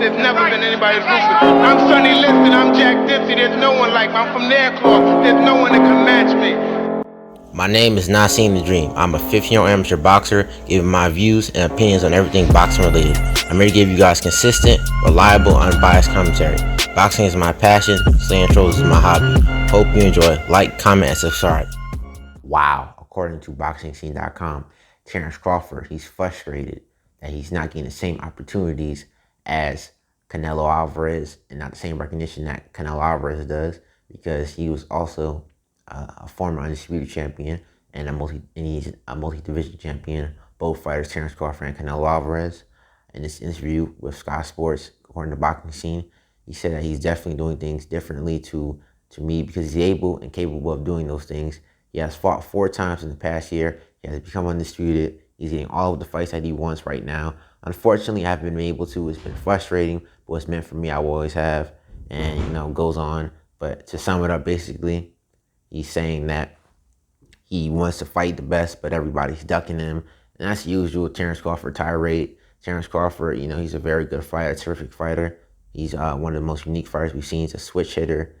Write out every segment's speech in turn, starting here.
There's never been anybody as ruthless. I'm Sonny Liston, I'm Jack Dempsey. There's no one like me. I'm from their claw. There's no one that can match me. My name is Not Seeing the Dream. I'm a 15-year amateur boxer, giving my views and opinions on everything boxing related. I'm here to give you guys consistent, reliable, unbiased commentary. Boxing is my passion, slaying trolls is my hobby. Hope you enjoy. Like, comment, and subscribe. Wow, according to BoxingScene.com, Terence Crawford, he's frustrated that he's not getting the same opportunities as Canelo Alvarez and not the same recognition that Canelo Alvarez does, because he was also a former undisputed champion and he's a multi-division champion. Both fighters, Terence Crawford and Canelo Alvarez. In this interview with Sky Sports, according to Boxing Scene, he said that he's definitely doing things differently to me because he's able and capable of doing those things. He has fought 4 times in the past year. He has become undisputed. He's getting all of the fights that he wants right now. Unfortunately, I haven't been able to. It's been frustrating, but what's meant for me, I will always have. And, goes on. But to sum it up, basically, he's saying that he wants to fight the best, but everybody's ducking him. And that's the usual Terence Crawford tirade. Terence Crawford, he's a very good fighter, terrific fighter. He's one of the most unique fighters we've seen. He's a switch hitter.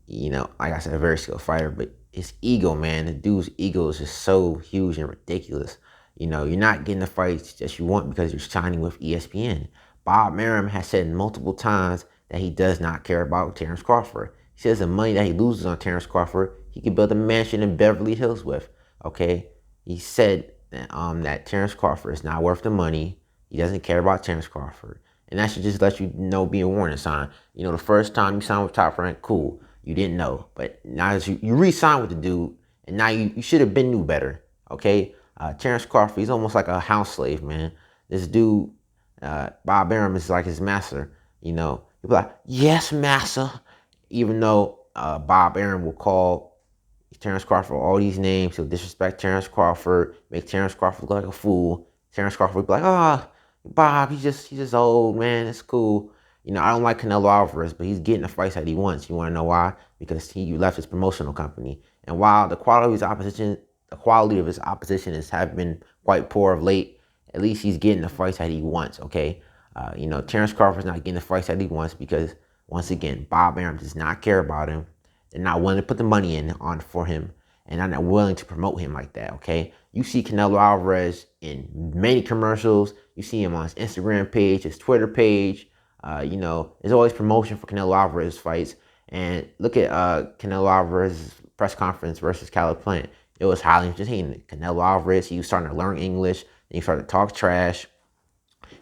Like I said, a very skilled fighter. But his ego, man, the dude's ego is just so huge and ridiculous. You're not getting the fights that you want because you're signing with ESPN. Bob Arum has said multiple times that he does not care about Terence Crawford. He says the money that he loses on Terence Crawford, he could build a mansion in Beverly Hills with. Okay, he said that Terence Crawford is not worth the money. He doesn't care about Terence Crawford, and that should just let you know, be a warning sign. The first time you signed with Top Rank, cool, you didn't know, but now as you re-signed with the dude, and now you should have been knew better. Okay, Terence Crawford, he's almost like a house slave, man. This dude, Bob Arum, is like his master. He'll be like, yes, master. Even though Bob Arum will call Terence Crawford all these names, he'll disrespect Terence Crawford, make Terence Crawford look like a fool. Terence Crawford will be like, Bob, he's just old, man. It's cool. I don't like Canelo Alvarez, but he's getting the fights that he wants. You want to know why? Because he left his promotional company. And while the quality of his opposition have been quite poor of late, at least he's getting the fights that he wants. Okay, Terence Crawford's not getting the fights that he wants because, once again, Bob Arum does not care about him. They're not willing to put the money on for him, and they're not willing to promote him like that, okay? You see Canelo Alvarez in many commercials. You see him on his Instagram page, his Twitter page. There's always promotion for Canelo Alvarez fights. And look at Canelo Alvarez's press conference versus Caleb Plant. It was highly entertaining. Canelo Alvarez, he was starting to learn English, and he started to talk trash.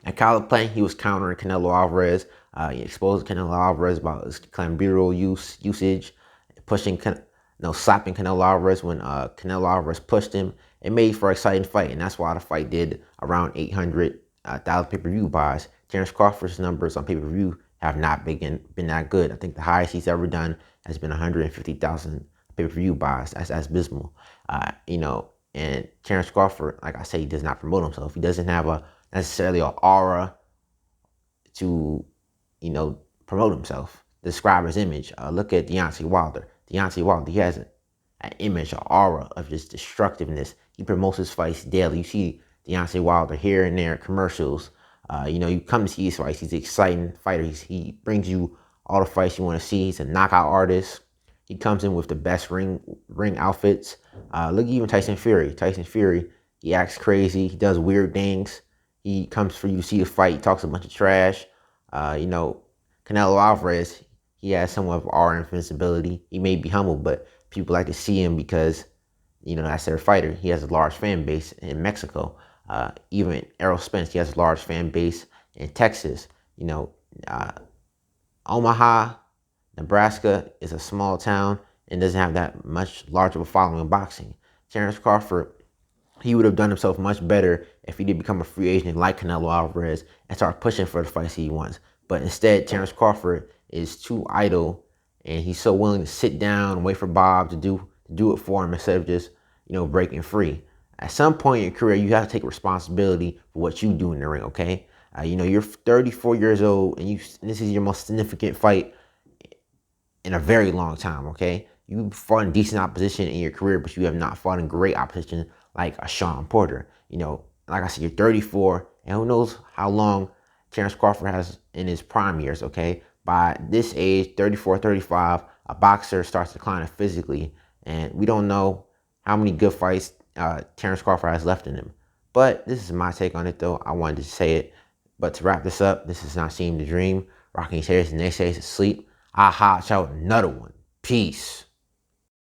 And Caleb Plant, he was countering Canelo Alvarez. He exposed Canelo Alvarez about his clenbuterol usage, slapping Canelo Alvarez when Canelo Alvarez pushed him. It made for an exciting fight, and that's why the fight did around 800,000 pay-per-view buys. Terence Crawford's numbers on pay-per-view have not been that good. I think the highest he's ever done has been 150,000 pay-per-view buys. That's abysmal. And Terence Crawford, like I say, he does not promote himself. He doesn't have necessarily an aura to, promote himself, describe his image. Look at Deontay Wilder. Deontay Wilder, he has an image, an aura of just destructiveness. He promotes his fights daily. You see Deontay Wilder here and there, commercials. You come to see his fights. He's an exciting fighter. He brings you all the fights you want to see. He's a knockout artist. He comes in with the best ring outfits. Look, even Tyson Fury. Tyson Fury, he acts crazy. He does weird things. He comes for you to see the fight. He talks a bunch of trash. Canelo Alvarez, he has somewhat of aura and invincibility. He may be humble, but people like to see him because, that's their fighter. He has a large fan base in Mexico. Even Errol Spence, he has a large fan base in Texas. Omaha, Nebraska is a small town and doesn't have that much large of a following in boxing. Terence Crawford, he would have done himself much better if he did become a free agent like Canelo Alvarez and start pushing for the fights he wants. But instead, Terence Crawford is too idle, and he's so willing to sit down and wait for Bob to do it for him instead of just, breaking free. At some point in your career, you have to take responsibility for what you do in the ring, okay? You're 34 years old, and this is your most significant fight in a very long time, okay? You fought in decent opposition in your career, but you have not fought in great opposition like a Sean Porter. Like I said, you're 34, and who knows how long Terence Crawford has in his prime years, okay? By this age, 34, 35, a boxer starts declining physically, and we don't know how many good fights Terence Crawford has left in him. But this is my take on it, though. I wanted to say it. But to wrap this up, this is Not Seeing the Dream. Rocking his hair, the next day is asleep. I'll hot out another one. Peace.